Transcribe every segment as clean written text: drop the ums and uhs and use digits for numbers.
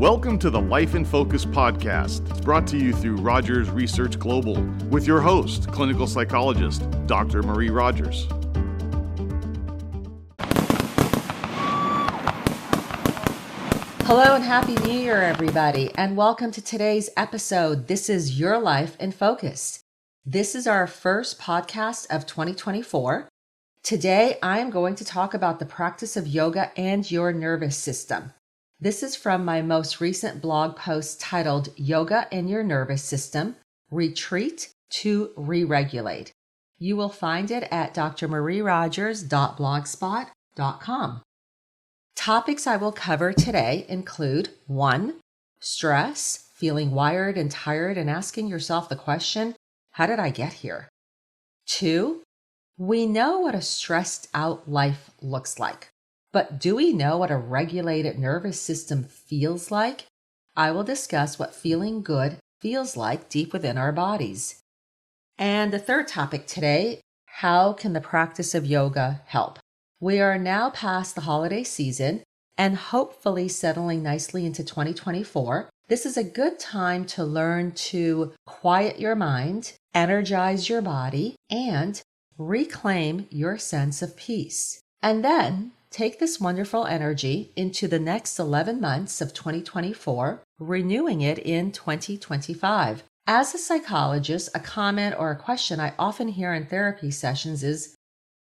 Welcome to the Life in Focus podcast. It's brought to you through Rogers Research Global with your host, clinical psychologist, Dr. Marie Rogers. Hello and Happy New Year, everybody, and welcome to today's episode. This is Your Life in Focus. This is our first podcast of 2024. Today, I am going to talk about the practice of yoga and your nervous system. This is from my most recent blog post titled Yoga and Your Nervous System, Retreat to Re-Regulate. You will find it at drmarierogers.blogspot.com. Topics I will cover today include 1. Stress, feeling wired and tired and asking yourself the question, how did I get here? 2. We know what a stressed out life looks like. But do we know what a regulated nervous system feels like? I will discuss what feeling good feels like deep within our bodies. And the third topic today, how can the practice of yoga help? We are now past the holiday season and hopefully settling nicely into 2024. This is a good time to learn to quiet your mind, energize your body, and reclaim your sense of peace. And then take this wonderful energy into the next 11 months of 2024, renewing it in 2025. As a psychologist, a comment or a question I often hear in therapy sessions is,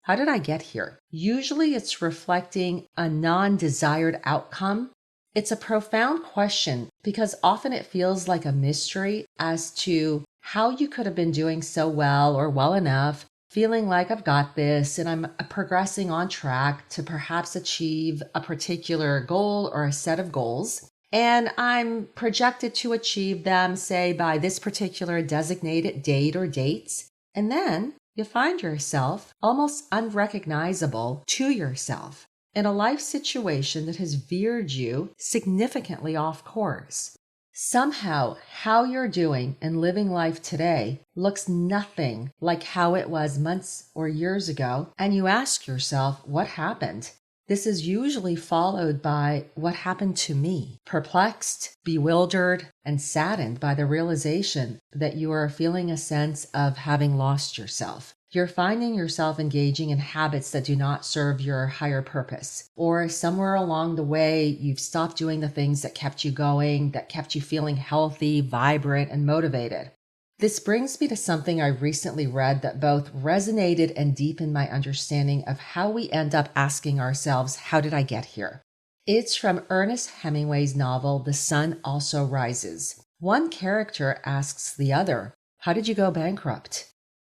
how did I get here? Usually it's reflecting a non-desired outcome. It's a profound question because often it feels like a mystery as to how you could have been doing so well or well enough, feeling like I've got this and I'm progressing on track to perhaps achieve a particular goal or a set of goals. And I'm projected to achieve them, say, by this particular designated date or dates. And then you find yourself almost unrecognizable to yourself in a life situation that has veered you significantly off course. Somehow, how you're doing and living life today looks nothing like how it was months or years ago, and you ask yourself, what happened? This is usually followed by what happened to me, perplexed, bewildered, and saddened by the realization that you are feeling a sense of having lost yourself. You're finding yourself engaging in habits that do not serve your higher purpose. Or somewhere along the way, you've stopped doing the things that kept you going, that kept you feeling healthy, vibrant, and motivated. This brings me to something I recently read that both resonated and deepened my understanding of how we end up asking ourselves, how did I get here? It's from Ernest Hemingway's novel, The Sun Also Rises. One character asks the other, how did you go bankrupt?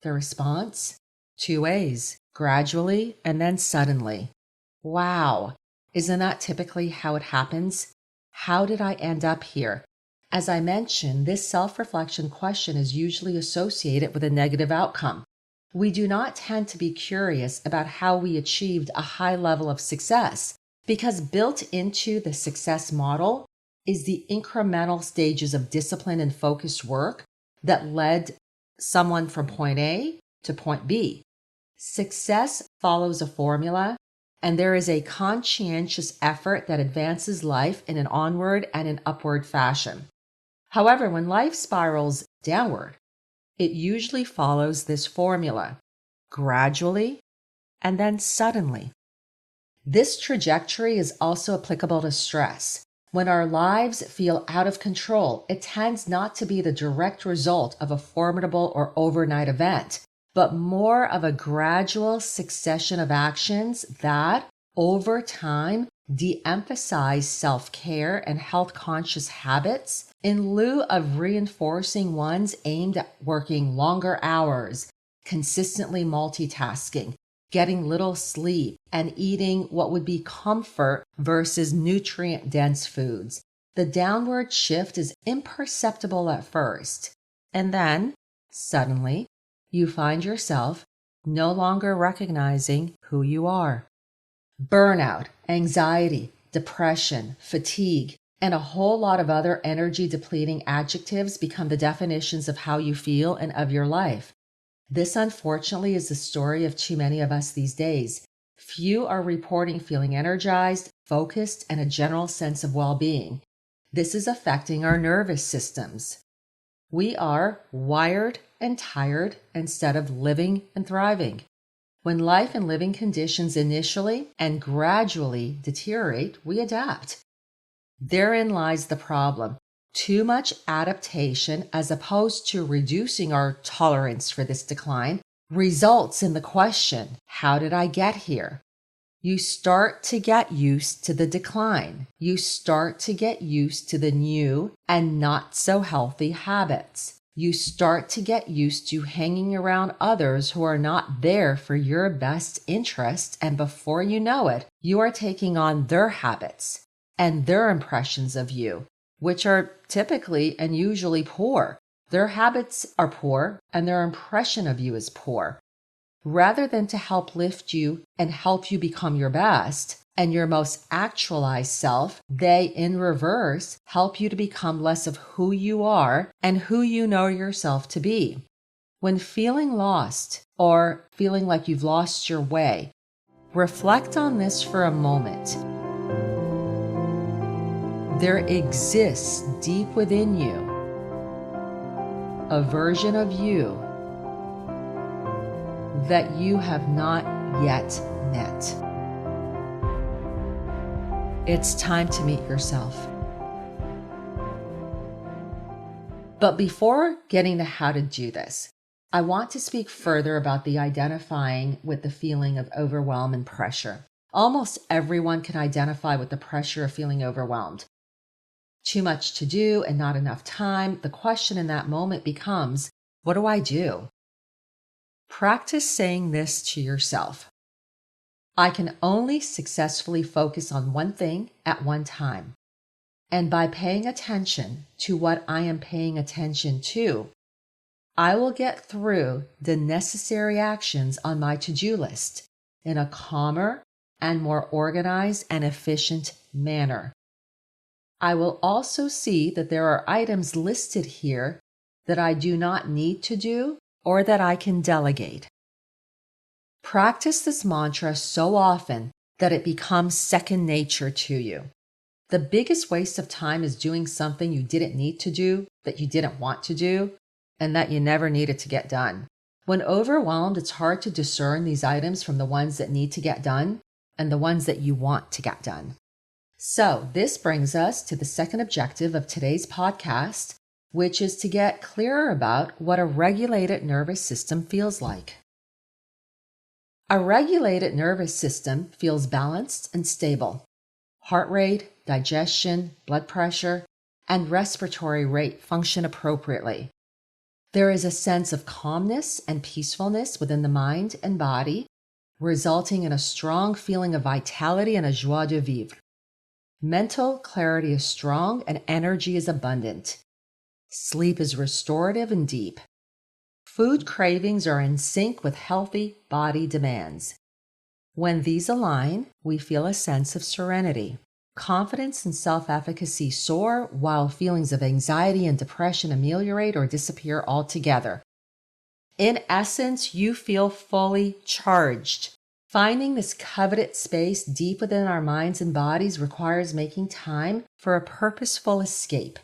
The response? 2 ways, gradually and then suddenly. Wow, isn't that typically how it happens? How did I end up here? As I mentioned, this self-reflection question is usually associated with a negative outcome. We do not tend to be curious about how we achieved a high level of success because built into the success model is the incremental stages of discipline and focused work that led someone from point A to point B. Success follows a formula, and there is a conscientious effort that advances life in an onward and an upward fashion. However, when life spirals downward, it usually follows this formula, gradually and then suddenly. This trajectory is also applicable to stress. When our lives feel out of control, it tends not to be the direct result of a formidable or overnight event, but more of a gradual succession of actions that, over time, de-emphasize self-care and health-conscious habits in lieu of reinforcing ones aimed at working longer hours, consistently multitasking, getting little sleep, and eating what would be comfort versus nutrient-dense foods. The downward shift is imperceptible at first, and then, suddenly, you find yourself no longer recognizing who you are. Burnout, anxiety, depression, fatigue, and a whole lot of other energy-depleting adjectives become the definitions of how you feel and of your life. This, unfortunately, is the story of too many of us these days. Few are reporting feeling energized, focused, and a general sense of well-being. This is affecting our nervous systems. We are wired and tired instead of living and thriving. When life and living conditions initially and gradually deteriorate, we adapt. Therein lies the problem. Too much adaptation, as opposed to reducing our tolerance for this decline, results in the question, how did I get here? You start to get used to the decline. You start to get used to the new and not so healthy habits. You start to get used to hanging around others who are not there for your best interest, and before you know it, you are taking on their habits and their impressions of you, which are typically and usually poor. Their habits are poor and their impression of you is poor. Rather than to help lift you and help you become your best and your most actualized self, they, in reverse, help you to become less of who you are and who you know yourself to be. When feeling lost or feeling like you've lost your way, reflect on this for a moment. There exists deep within you a version of you that you have not yet met. It's time to meet yourself. But before getting to how to do this, I want to speak further about the identifying with the feeling of overwhelm and pressure. Almost everyone can identify with the pressure of feeling overwhelmed. Too much to do and not enough time. The question in that moment becomes, what do I do? Practice saying this to yourself. I can only successfully focus on one thing at one time. And by paying attention to what I am paying attention to, I will get through the necessary actions on my to-do list in a calmer and more organized and efficient manner. I will also see that there are items listed here that I do not need to do or that I can delegate. Practice this mantra so often that it becomes second nature to you. The biggest waste of time is doing something you didn't need to do, that you didn't want to do, and that you never needed to get done. When overwhelmed, it's hard to discern these items from the ones that need to get done and the ones that you want to get done. So this brings us to the second objective of today's podcast, which is to get clearer about what a regulated nervous system feels like. A regulated nervous system feels balanced and stable. Heart rate, digestion, blood pressure, and respiratory rate function appropriately. There is a sense of calmness and peacefulness within the mind and body, resulting in a strong feeling of vitality and a joie de vivre. Mental clarity is strong and energy is abundant. Sleep is restorative and deep. Food cravings are in sync with healthy body demands. When these align, we feel a sense of serenity. Confidence and self-efficacy soar, while feelings of anxiety and depression ameliorate or disappear altogether. In essence, you feel fully charged. Finding this coveted space deep within our minds and bodies requires making time for a purposeful escape,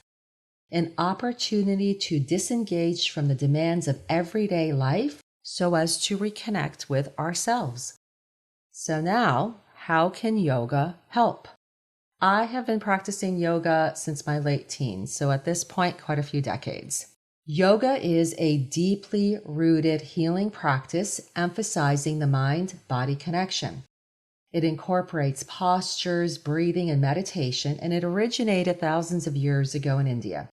an opportunity to disengage from the demands of everyday life so as to reconnect with ourselves. So now, how can yoga help? I have been practicing yoga since my late teens, so at this point, quite a few decades. Yoga is a deeply rooted healing practice emphasizing the mind-body connection. It incorporates postures, breathing, and meditation, and it originated thousands of years ago in India.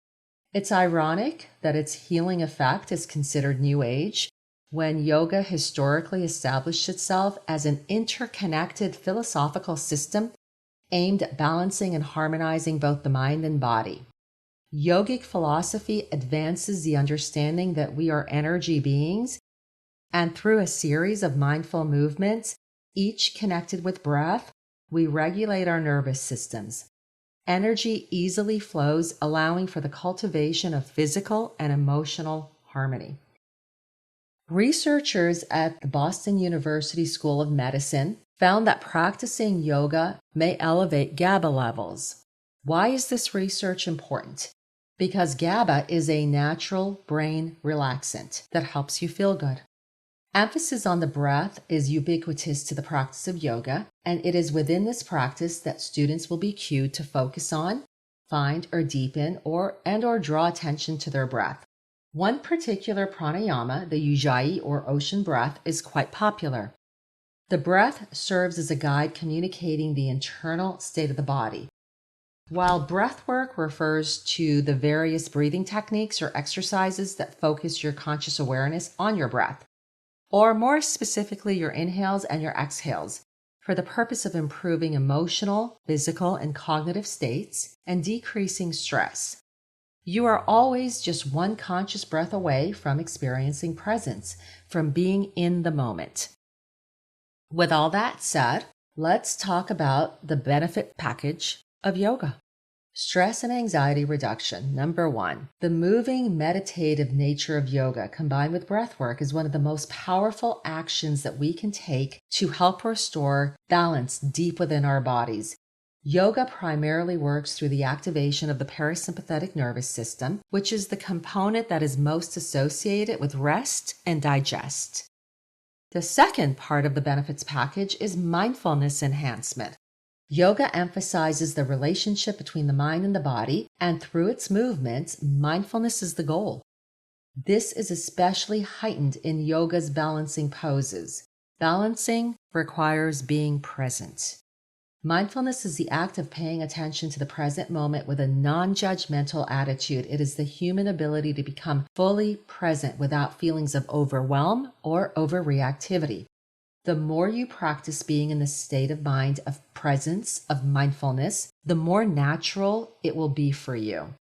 It's ironic that its healing effect is considered New Age, when yoga historically established itself as an interconnected philosophical system aimed at balancing and harmonizing both the mind and body. Yogic philosophy advances the understanding that we are energy beings, and through a series of mindful movements, each connected with breath, we regulate our nervous systems. Energy easily flows, allowing for the cultivation of physical and emotional harmony. Researchers at the Boston University School of Medicine found that practicing yoga may elevate GABA levels. Why is this research important? Because GABA is a natural brain relaxant that helps you feel good. Emphasis on the breath is ubiquitous to the practice of yoga, and it is within this practice that students will be cued to focus on, find or deepen or draw attention to their breath. One particular pranayama, the Ujjayi or ocean breath, is quite popular. The breath serves as a guide communicating the internal state of the body. While breath work refers to the various breathing techniques or exercises that focus your conscious awareness on your breath, or more specifically your inhales and your exhales, for the purpose of improving emotional, physical, and cognitive states and decreasing stress. You are always just one conscious breath away from experiencing presence, from being in the moment. With all that said, let's talk about the benefit package of yoga. Stress and anxiety reduction. Number 1, the moving, meditative nature of yoga combined with breath work is one of the most powerful actions that we can take to help restore balance deep within our bodies. Yoga primarily works through the activation of the parasympathetic nervous system, which is the component that is most associated with rest and digest. The second part of the benefits package is mindfulness enhancement. Yoga emphasizes the relationship between the mind and the body, and through its movements, mindfulness is the goal. This is especially heightened in yoga's balancing poses. Balancing requires being present. Mindfulness is the act of paying attention to the present moment with a non-judgmental attitude. It is the human ability to become fully present without feelings of overwhelm or overreactivity. The more you practice being in the state of mind of presence, of mindfulness, the more natural it will be for you.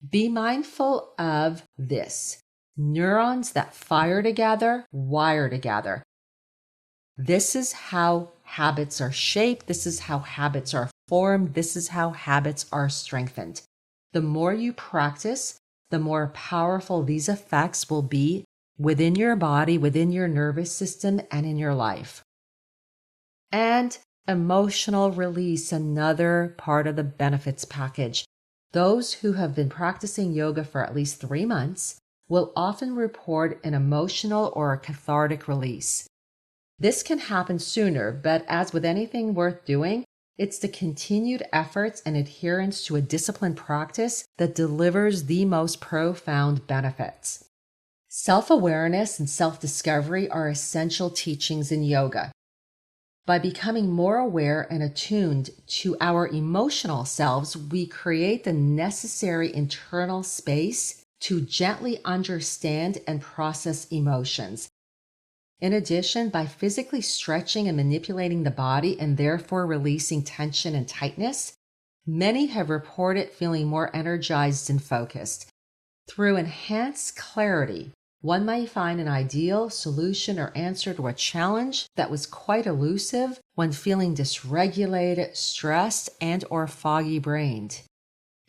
Be mindful of this. Neurons that fire together, wire together. This is how habits are shaped. This is how habits are formed. This is how habits are strengthened. The more you practice, the more powerful these effects will be within your body, within your nervous system, and in your life. And emotional release, another part of the benefits package. Those who have been practicing yoga for at least 3 months will often report an emotional or a cathartic release. This can happen sooner, but as with anything worth doing, it's the continued efforts and adherence to a disciplined practice that delivers the most profound benefits. Self-awareness and self-discovery are essential teachings in yoga. By becoming more aware and attuned to our emotional selves, we create the necessary internal space to gently understand and process emotions. In addition, by physically stretching and manipulating the body and therefore releasing tension and tightness, many have reported feeling more energized and focused. Through enhanced clarity, one may find an ideal solution or answer to a challenge that was quite elusive when feeling dysregulated, stressed, and/or foggy-brained.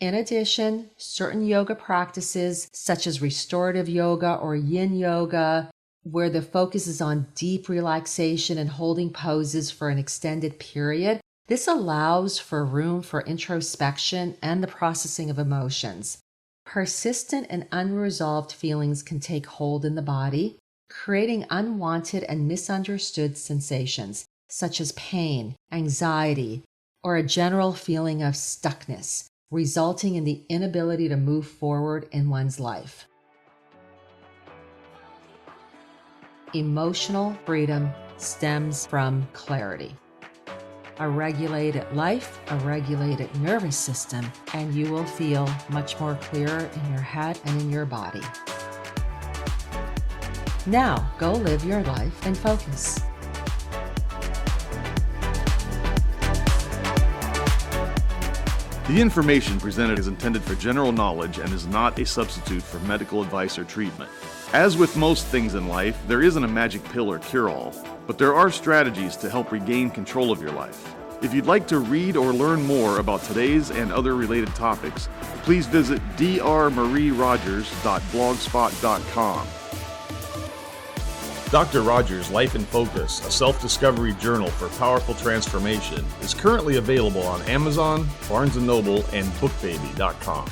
In addition, certain yoga practices, such as restorative yoga or yin yoga, where the focus is on deep relaxation and holding poses for an extended period, this allows for room for introspection and the processing of emotions. Persistent and unresolved feelings can take hold in the body, creating unwanted and misunderstood sensations, such as pain, anxiety, or a general feeling of stuckness, resulting in the inability to move forward in one's life. Emotional freedom stems from clarity. A regulated life, a regulated nervous system, and you will feel much more clearer in your head and in your body. Now, go live your life and focus. The information presented is intended for general knowledge and is not a substitute for medical advice or treatment. As with most things in life, there isn't a magic pill or cure-all, but there are strategies to help regain control of your life. If you'd like to read or learn more about today's and other related topics, please visit drmarierogers.blogspot.com. Dr. Rogers' Life in Focus, a self-discovery journal for powerful transformation, is currently available on Amazon, Barnes & Noble, and BookBaby.com.